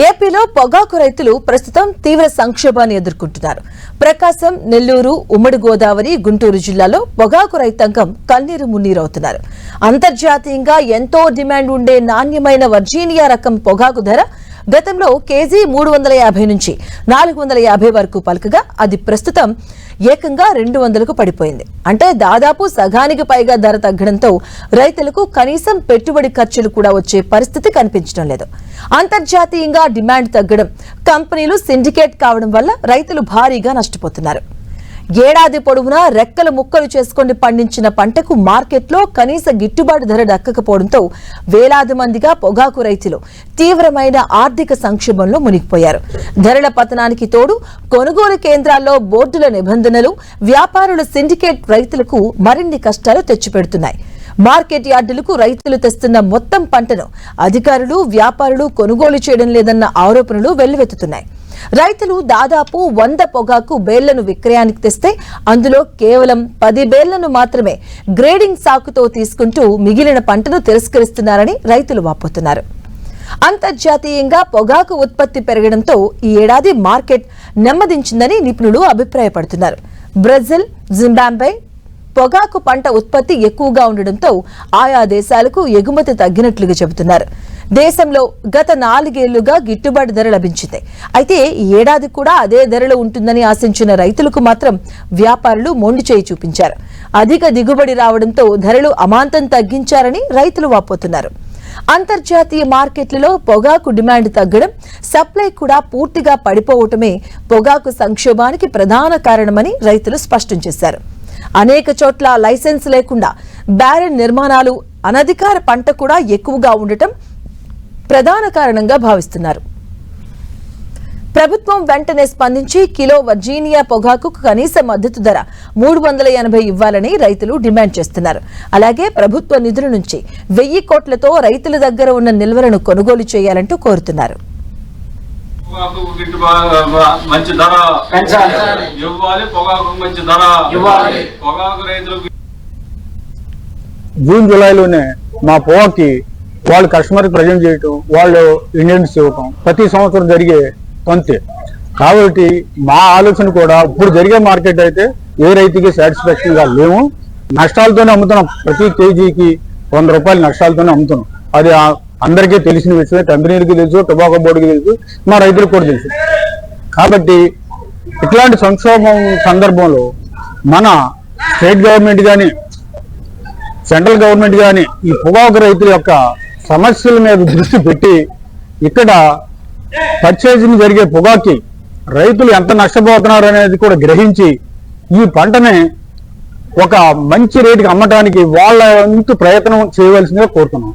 ఏపీలో పొగాకు రైతులు ప్రస్తుతం తీవ్ర సంక్షోభాన్ని ఎదుర్కొంటున్నారు. ప్రకాశం, నెల్లూరు, ఉమ్మడి గోదావరి, గుంటూరు జిల్లాలో పొగాకు రైతాంగం కన్నీరు మున్నీరవుతున్నారు. అంతర్జాతీయంగా ఎంతో డిమాండ్ ఉండే నాణ్యమైన వర్జీనియా రకం పొగాకు ధర గతంలో కేజీ 350 నుంచి 450 వరకు పలకగా అది ప్రస్తుతం ఏకంగా 200కు పడిపోయింది. అంటే దాదాపు సగానికి పైగా ధర తగ్గడంతో రైతులకు కనీసం పెట్టుబడి ఖర్చులు కూడా వచ్చే పరిస్థితి కనిపించడం లేదు. అంతర్జాతీయంగా డిమాండ్ తగ్గడం, కంపెనీలు సిండికేట్ కావడం వల్ల రైతులు భారీగా నష్టపోతున్నారు. ఏడాది పొడవునా రెక్కలు ముక్కలు చేసుకుని పండించిన పంటకు మార్కెట్లో కనీస గిట్టుబాటు ధర దక్కకపోవడంతో వేలాది మందిగా పొగాకు రైతులు తీవ్రమైన ఆర్థిక సంక్షోభంలో మునిగిపోయారు. ధరల పతనానికి తోడు కొనుగోలు కేంద్రాల్లో బోర్డుల నిబంధనలు, వ్యాపారుల సిండికేట్ రైతులకు మరిన్ని కష్టాలు తెచ్చిపెడుతున్నాయి. మార్కెట్ యార్డులకు రైతులు తెస్తున్న మొత్తం పంటను అధికారులు, వ్యాపారులు కొనుగోలు చేయడం లేదన్న ఆరోపణలు వెల్లువెత్తుతున్నాయి. రైతులు దాదాపు 100 పొగాకు బేళ్లను విక్రయానికి తెస్తే అందులో కేవలం 10 బేళ్లను మాత్రమే గ్రేడింగ్ సాకుతో తీసుకుంటూ మిగిలిన పంటను తిరస్కరిస్తున్నారని రైతులు వాపోతున్నారు. అంతర్జాతీయంగా పొగాకు ఉత్పత్తి పెరగడంతో ఈ ఏడాది మార్కెట్ నెమ్మదించిందని నిపుణులు అభిప్రాయపడుతున్నారు. బ్రెజిల్, జింబాబ్వే పొగాకు పంట ఉత్పత్తి ఎక్కువగా ఉండడంతో ఆయా దేశాలకు ఎగుమతి తగ్గినట్లుగా చెబుతున్నారు. దేశంలో గత 4 ఏళ్లుగా గిట్టుబాటు ధర లభించింది. అయితే ఈ ఏడాది కూడా అదే ధరలు ఉంటుందని ఆశించిన రైతులకు మాత్రం వ్యాపారులు మొండి చేయి చూపించారు. అధిక దిగుబడి రావడంతో ధరలు అమాంతం తగ్గించారని రైతులు వాపోతున్నారు. అంతర్జాతీయ మార్కెట్లలో పొగాకు డిమాండ్ తగ్గడం, సప్లై కూడా పూర్తిగా పడిపోవటమే పొగాకు సంక్షోభానికి ప్రధాన కారణమని రైతులు స్పష్టం చేశారు. అనేక చోట్ల లైసెన్స్ లేకుండా బ్యారెన్ నిర్మాణాలు, అనధికార పంట కూడా ఎక్కువగా ఉండటం ప్రధాన కారణంగా భావిస్తున్నారు. ప్రభుత్వం వెంటనే స్పందించి కిలో వర్జీనియా పొగాకు కనీస మద్దతు ధర 380 ఇవ్వాలని రైతులు డిమాండ్ చేస్తున్నారు. అలాగే ప్రభుత్వ నిధుల నుంచి 1000 కోట్లతో రైతుల దగ్గర ఉన్న నిల్వలను కొనుగోలు చేయాలంటూ కోరుతున్నారు. జూన్ జూలైలోనే మా పొగాకి వాళ్ళు కస్టమర్కి ప్రజెంట్ చేయటం, వాళ్ళు ఇండియన్స్ ఇవ్వటం ప్రతి సంవత్సరం జరిగే తంతే. కాబట్టి మా ఆలోచన కూడా ఇప్పుడు జరిగే మార్కెట్ అయితే ఏ రైతుకి సాటిస్ఫాక్షన్ గా లేవు. నష్టాలతోనే అమ్ముతున్నాం. ప్రతి కేజీకి 100 రూపాయలు నష్టాలతోనే అమ్ముతున్నాం. అది అందరికీ తెలిసిన విషయమే. కంపెనీలకి తెలుసు, టొబాకో బోర్డుకి తెలుసు, మా రైతులకు కూడా తెలుసు. కాబట్టి ఇట్లాంటి సంక్షోభం సందర్భంలో మన స్టేట్ గవర్నమెంట్ కానీ సెంట్రల్ గవర్నమెంట్ కానీ ఈ పొగాకు రైతుల యొక్క సమస్యల మీద దృష్టి పెట్టి ఇక్కడ పర్చేసింగ్ జరిగే పొగాకి రైతులు ఎంత నష్టపోతున్నారు అనేది కూడా గ్రహించి ఈ పంటని ఒక మంచి రేటుకి అమ్మటానికి వాళ్ళ వంతు ప్రయత్నం చేయవలసిందిగా కోరుతున్నాం.